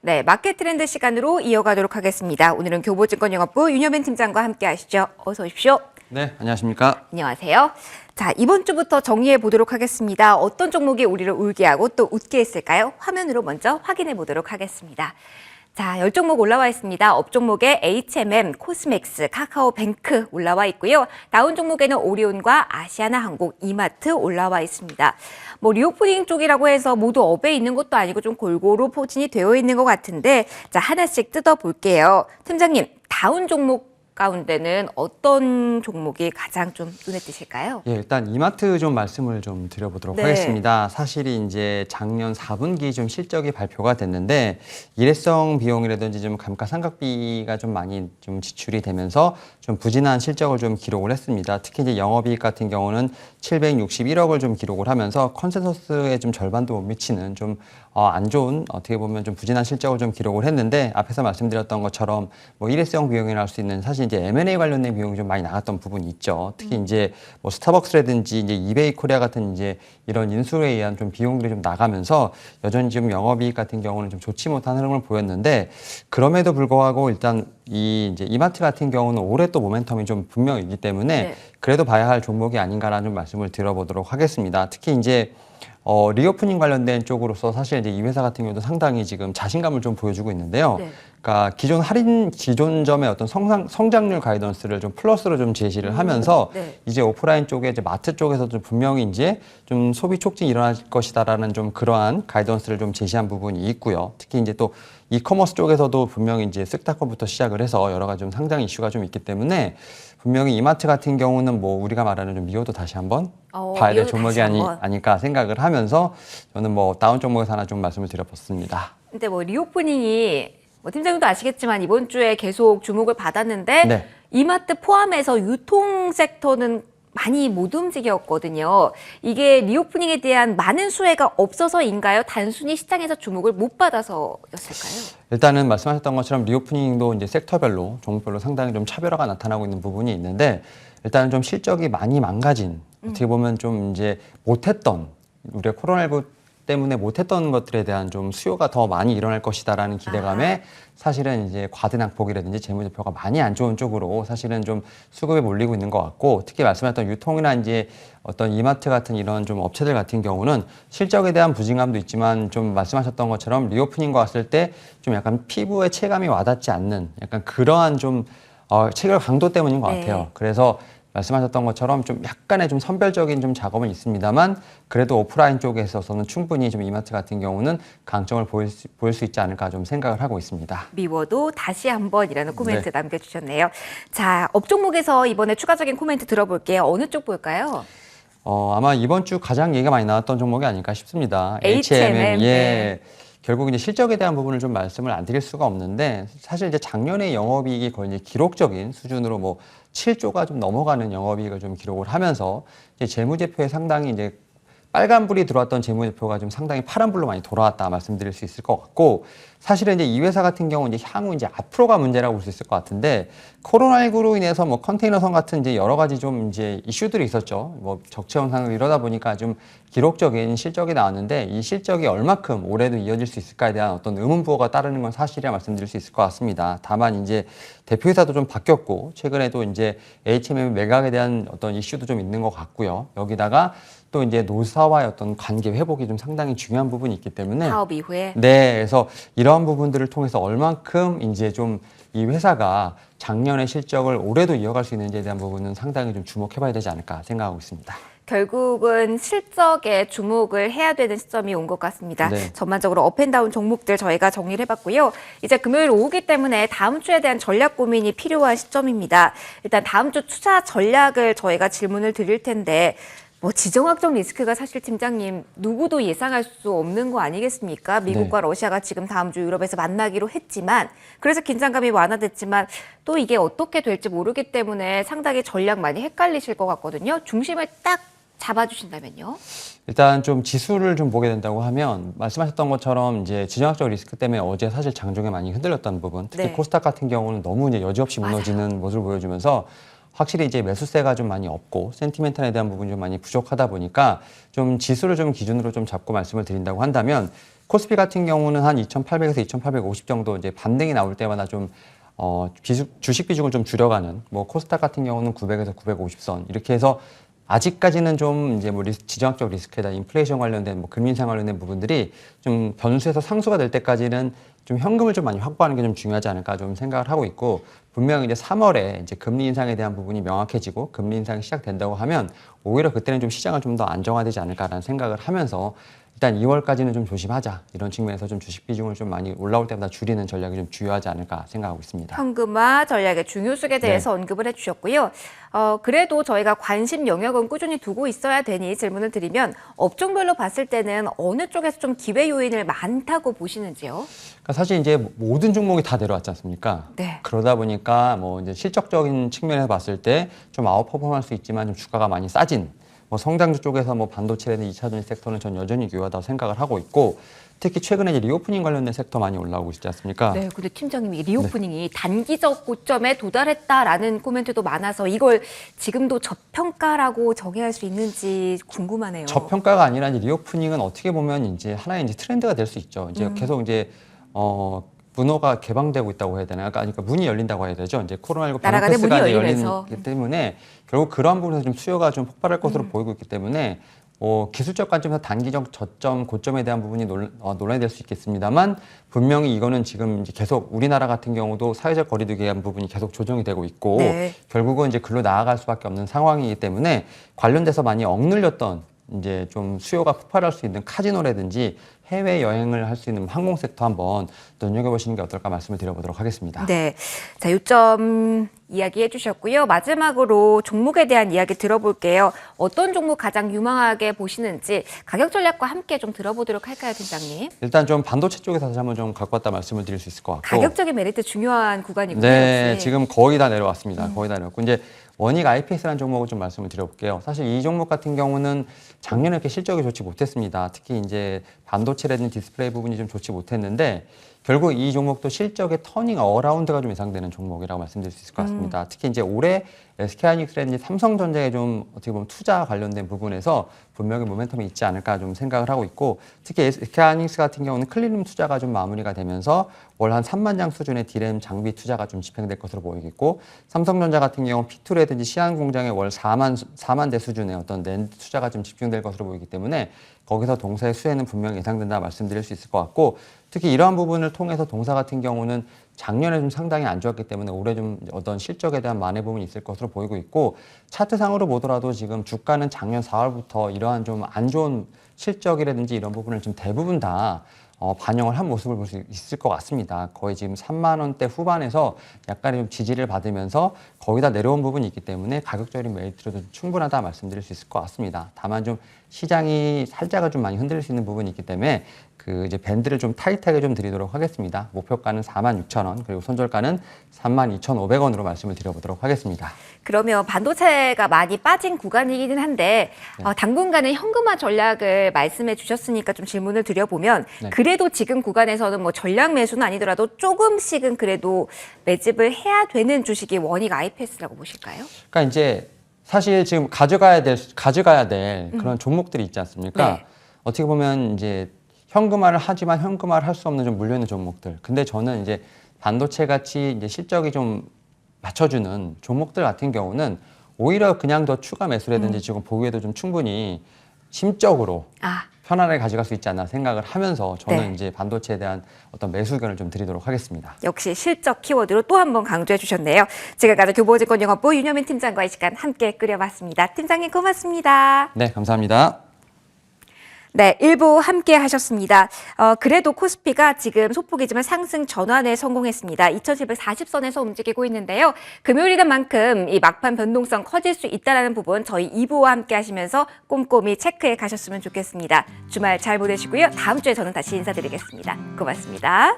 네, 마켓 트렌드 시간으로 이어가도록 하겠습니다. 오늘은 교보증권영업부 윤여빈 팀장과 함께 하시죠. 어서 오십시오. 네, 안녕하십니까. 안녕하세요. 자, 이번 주부터 정리해 보도록 하겠습니다. 어떤 종목이 우리를 울게 하고 또 웃게 했을까요? 화면으로 먼저 확인해 보도록 하겠습니다. 자, 10종목 올라와 있습니다. 업종목에 HMM, 코스맥스, 카카오뱅크 올라와 있고요. 다운 종목에는 오리온과 아시아나항공, 이마트 올라와 있습니다. 리오프닝 쪽이라고 해서 모두 업에 있는 것도 아니고 좀 골고루 포진이 되어 있는 것 같은데, 자, 하나씩 뜯어볼게요. 팀장님, 다운 종목 가운데는 어떤 종목이 가장 좀 눈에 띄실까요? 예, 일단 이마트 좀 말씀을 좀 드려보도록 하겠습니다. 사실이 이제 작년 4분기 좀 실적이 발표가 됐는데 일회성 비용이라든지 좀 감가상각비가 좀 많이 좀 지출이 되면서 좀 부진한 실적을 좀 기록을 했습니다. 특히 이제 영업이익 같은 경우는 761억을 좀 기록을 하면서 컨센서스의 좀 절반도 못 미치는 좀 안 좋은 어떻게 보면 좀 부진한 실적을 좀 기록을 했는데 앞에서 말씀드렸던 것처럼 일회성 비용이라 할 수 있는 사실 이제 M&A 관련된 비용이 좀 많이 나갔던 부분이 있죠. 특히 이제 스타벅스라든지 이제 이베이 코리아 같은 이제 이런 인수에 의한 좀 비용들이 좀 나가면서 여전히 좀 영업이익 같은 경우는 좀 좋지 못한 흐름을 보였는데 그럼에도 불구하고 일단 이제 이마트 같은 경우는 올해 또 모멘텀이 좀 분명히 있기 때문에 그래도 봐야 할 종목이 아닌가라는 좀 말씀을 드려보도록 하겠습니다. 특히 이제 리오프닝 관련된 쪽으로서 사실 이제 이 회사 같은 경우도 상당히 지금 자신감을 좀 보여주고 있는데요. 그러니까 기존점의 어떤 성장률 가이던스를 좀 플러스로 좀 제시를 하면서 이제 오프라인 쪽에 이제 마트 쪽에서도 분명히 이제 좀 소비 촉진이 일어날 것이다라는 좀 그러한 가이던스를 좀 제시한 부분이 있고요. 특히 이제 또 이커머스 쪽에서도 분명히 이제 쓱닷컴부터 시작을 해서 여러 가지 좀 상장 이슈가 좀 있기 때문에 분명히 이마트 같은 경우는 우리가 말하는 좀 미호도 다시 한번 봐야 될 종목이 아닐까 생각을 하면서 저는 다운 종목에서 하나 좀 말씀을 드려봤습니다. 근데 리오프닝이 팀장님도 아시겠지만 이번 주에 계속 주목을 받았는데 이마트 포함해서 유통 섹터는 많이 못 움직였거든요. 이게 리오프닝에 대한 많은 수혜가 없어서인가요? 단순히 시장에서 주목을 못 받아서였을까요? 일단은 말씀하셨던 것처럼 리오프닝도 이제 섹터별로, 종목별로 상당히 좀 차별화가 나타나고 있는 부분이 있는데 일단은 좀 실적이 많이 망가진, 어떻게 보면 좀 이제 못했던, 우리가 코로나19 때문에 못했던 것들에 대한 좀 수요가 더 많이 일어날 것이다라는 기대감에 사실은 이제 과대낭폭이라든지 재무제표가 많이 안 좋은 쪽으로 사실은 좀 수급에 몰리고 있는 것 같고 특히 말씀하셨던 유통이나 이제 어떤 이마트 같은 이런 좀 업체들 같은 경우는 실적에 대한 부진감도 있지만 좀 말씀하셨던 것처럼 리오프닝과 왔을 때 좀 약간 피부에 체감이 와닿지 않는 약간 그러한 좀 체결 강도 때문인 것 같아요. 그래서 말씀하셨던 것처럼 좀 약간의 좀 선별적인 좀 작업은 있습니다만 그래도 오프라인 쪽에 있어서는 충분히 좀 이마트 같은 경우는 강점을 보일 수 있지 않을까 좀 생각을 하고 있습니다. 미워도 다시 한번이라는 코멘트 남겨주셨네요. 자, 업종목에서 이번에 추가적인 코멘트 들어볼게요. 어느 쪽 볼까요? 아마 이번 주 가장 얘기가 많이 나왔던 종목이 아닐까 싶습니다. HMM. 결국 이제 실적에 대한 부분을 좀 말씀을 안 드릴 수가 없는데 사실 이제 작년에 영업이익이 거의 이제 기록적인 수준으로 7조가 좀 넘어가는 영업이익을 좀 기록을 하면서 이제 재무제표에 상당히 이제 빨간불이 들어왔던 재무제표가 좀 상당히 파란불로 많이 돌아왔다 말씀드릴 수 있을 것 같고 사실은 이제 이 회사 같은 경우는 이제 향후 이제 앞으로가 문제라고 볼 수 있을 것 같은데 코로나19로 인해서 컨테이너선 같은 이제 여러 가지 좀 이제 이슈들이 있었죠. 적체 현상을 이러다 보니까 좀 기록적인 실적이 나왔는데 이 실적이 얼마큼 올해도 이어질 수 있을까에 대한 어떤 의문부호가 따르는 건 사실이라 말씀드릴 수 있을 것 같습니다. 다만 이제 대표이사도 좀 바뀌었고 최근에도 이제 HMM 매각에 대한 어떤 이슈도 좀 있는 것 같고요. 여기다가 또 이제 노사와의 어떤 관계 회복이 좀 상당히 중요한 부분이 있기 때문에 사업 이후에 그래서 이러한 부분들을 통해서 얼만큼 이제 좀 이 회사가 작년의 실적을 올해도 이어갈 수 있는지에 대한 부분은 상당히 좀 주목해봐야 되지 않을까 생각하고 있습니다. 결국은 실적에 주목을 해야 되는 시점이 온 것 같습니다. 전반적으로 업앤다운 종목들 저희가 정리를 해봤고요. 이제 금요일 오후기 때문에 다음 주에 대한 전략 고민이 필요한 시점입니다. 일단 다음 주 투자 전략을 저희가 질문을 드릴 텐데 지정학적 리스크가 사실 팀장님 누구도 예상할 수 없는 거 아니겠습니까? 미국과 러시아가 지금 다음 주 유럽에서 만나기로 했지만 그래서 긴장감이 완화됐지만 또 이게 어떻게 될지 모르기 때문에 상당히 전략 많이 헷갈리실 것 같거든요. 중심을 딱 잡아주신다면요? 일단 좀 지수를 좀 보게 된다고 하면 말씀하셨던 것처럼 이제 지정학적 리스크 때문에 어제 사실 장중에 많이 흔들렸던 부분 특히 코스닥 같은 경우는 너무 이제 여지없이 무너지는 모습을 보여주면서 확실히 이제 매수세가 좀 많이 없고 센티멘탈에 대한 부분이 좀 많이 부족하다 보니까 좀 지수를 좀 기준으로 좀 잡고 말씀을 드린다고 한다면 코스피 같은 경우는 한 2,800에서 2,850 정도 이제 반등이 나올 때마다 좀 주식 비중을 좀 줄여가는, 뭐 코스닥 같은 경우는 900에서 950선 이렇게 해서 아직까지는 좀 이제 뭐 지정학적 리스크에다 인플레이션 관련된 뭐 금리 인상 관련된 부분들이 좀 변수에서 상수가 될 때까지는 좀 현금을 좀 많이 확보하는 게 좀 중요하지 않을까 좀 생각을 하고 있고, 분명히 이제 3월에 이제 금리 인상에 대한 부분이 명확해지고 금리 인상이 시작된다고 하면 오히려 그때는 좀 시장은 좀 더 안정화되지 않을까라는 생각을 하면서 일단 2월까지는 좀 조심하자, 이런 측면에서 좀 주식 비중을 좀 많이 올라올 때마다 줄이는 전략이 좀 중요하지 않을까 생각하고 있습니다. 현금화 전략의 중요성에 대해서 언급을 해주셨고요. 그래도 저희가 관심 영역은 꾸준히 두고 있어야 되니 질문을 드리면 업종별로 봤을 때는 어느 쪽에서 좀 기회 요인을 많다고 보시는지요? 그러니까 사실 이제 모든 종목이 다 내려왔지 않습니까? 네. 그러다 보니까 뭐 이제 실적적인 측면에서 봤을 때 좀 아웃퍼폼할 수 있지만 좀 주가가 많이 싸진, 뭐 성장주 쪽에서 뭐 반도체라든 2차전지 섹터는 전 여전히 유효하다고 생각을 하고 있고, 특히 최근에 이제 리오프닝 관련된 섹터 많이 올라오고 있지 않습니까? 네, 근데 팀장님이 리오프닝이 단기적 고점에 도달했다라는 코멘트도 많아서 이걸 지금도 저평가라고 정의할 수 있는지 궁금하네요. 저평가가 아니라 이제 리오프닝은 어떻게 보면 이제 하나의 이제 트렌드가 될 수 있죠. 이제 계속 이제 문호가 개방되고 있다고 해야 되나요? 그러니까 문이 열린다고 해야 되죠. 이제 코로나19 방역패스가 열리기 때문에 결국 그러한 부분에서 좀 수요가 좀 폭발할 것으로 보이고 있기 때문에 기술적 관점에서 단기적 저점, 고점에 대한 부분이 논란이 될 수 있겠습니다만, 분명히 이거는 지금 이제 계속 우리나라 같은 경우도 사회적 거리두기에 대한 부분이 계속 조정이 되고 있고, 네. 결국은 이제 글로 나아갈 수밖에 없는 상황이기 때문에 관련돼서 많이 억눌렸던 이제 좀 수요가 폭발할 수 있는 카지노라든지 해외 여행을 할 수 있는 항공 섹터 한번 눈여겨보시는 게 어떨까 말씀을 드려보도록 하겠습니다. 네, 자, 요점 이야기해 주셨고요. 마지막으로 종목에 대한 이야기 들어볼게요. 어떤 종목 가장 유망하게 보시는지 가격 전략과 함께 좀 들어보도록 할까요, 팀장님? 일단 좀 반도체 쪽에서 다시 한번 좀 갖고 왔다 말씀을 드릴 수 있을 것 같고, 가격적인 메리트 중요한 구간이고요. 네, 역시. 지금 거의 다 내려왔습니다. 거의 다 내려왔고, 이제 원익 IPS라는 종목을 좀 말씀을 드려볼게요. 사실 이 종목 같은 경우는 작년에 이렇게 실적이 좋지 못했습니다. 특히 이제 반도체라든지 디스플레이 부분이 좀 좋지 못했는데, 결국 이 종목도 실적의 터닝 어라운드가 좀 예상되는 종목이라고 말씀드릴 수 있을 것 같습니다. 특히 이제 올해 SK하이닉스라든지 삼성전자에 좀 어떻게 보면 투자 관련된 부분에서 분명히 모멘텀이 있지 않을까 좀 생각을 하고 있고, 특히 SK하이닉스 같은 경우는 클린룸 투자가 좀 마무리가 되면서 월 한 3만 장 수준의 디램 장비 투자가 좀 집행될 것으로 보이겠고, 삼성전자 같은 경우는 P2라든지 시안 공장에 월 4만 대 수준의 어떤 낸드 투자가 좀 집중될 것으로 보이기 때문에 거기서 동사의 수혜는 분명히 예상된다 말씀드릴 수 있을 것 같고, 특히 이러한 부분을 통해서 동사 같은 경우는 작년에 좀 상당히 안 좋았기 때문에 올해 좀 어떤 실적에 대한 만회 부분이 있을 것으로 보이고 있고, 차트상으로 보더라도 지금 주가는 작년 4월부터 이러한 좀 안 좋은 실적이라든지 이런 부분을 좀 대부분 다 반영을 한 모습을 볼 수 있을 것 같습니다. 거의 지금 3만 원대 후반에서 약간의 좀 지지를 받으면서 거의 다 내려온 부분이 있기 때문에 가격적인 메리트로도 충분하다 말씀드릴 수 있을 것 같습니다. 다만 좀 시장이 살짝은 좀 많이 흔들릴 수 있는 부분이 있기 때문에 그 이제 밴드를 좀 타이트하게 좀 드리도록 하겠습니다. 목표가는 46,000원, 그리고 손절가는 32,500원으로 말씀을 드려보도록 하겠습니다. 그러면 반도체가 많이 빠진 구간이기는 한데 당분간은 현금화 전략을 말씀해 주셨으니까 좀 질문을 드려보면 그래도 지금 구간에서는 뭐 전략 매수는 아니더라도 조금씩은 그래도 매집을 해야 되는 주식이 원익 IPS라고 보실까요? 그러니까 이제 사실 지금 가져가야 될 그런 종목들이 있지 않습니까? 네. 어떻게 보면 이제 현금화를 하지만 현금화를 할 수 없는 좀 물려있는 종목들. 근데 저는 이제 반도체 같이 이제 실적이 좀 맞춰주는 종목들 같은 경우는 오히려 그냥 더 추가 매수라든지 지금 보기에도 좀 충분히 심적으로 편안하게 가져갈 수 있지 않나 생각을 하면서 저는 이제 반도체에 대한 어떤 매수 의견을 좀 드리도록 하겠습니다. 역시 실적 키워드로 또 한 번 강조해 주셨네요. 지금까지 교보증권영업부 윤여민 팀장과의 시간 함께 끌어봤습니다. 팀장님 고맙습니다. 네, 감사합니다. 네, 일부 함께 하셨습니다. 그래도 코스피가 지금 소폭이지만 상승 전환에 성공했습니다. 2740선에서 움직이고 있는데요. 금요일이란 만큼 이 막판 변동성 커질 수 있다는 부분 저희 2부와 함께 하시면서 꼼꼼히 체크해 가셨으면 좋겠습니다. 주말 잘 보내시고요. 다음 주에 저는 다시 인사드리겠습니다. 고맙습니다.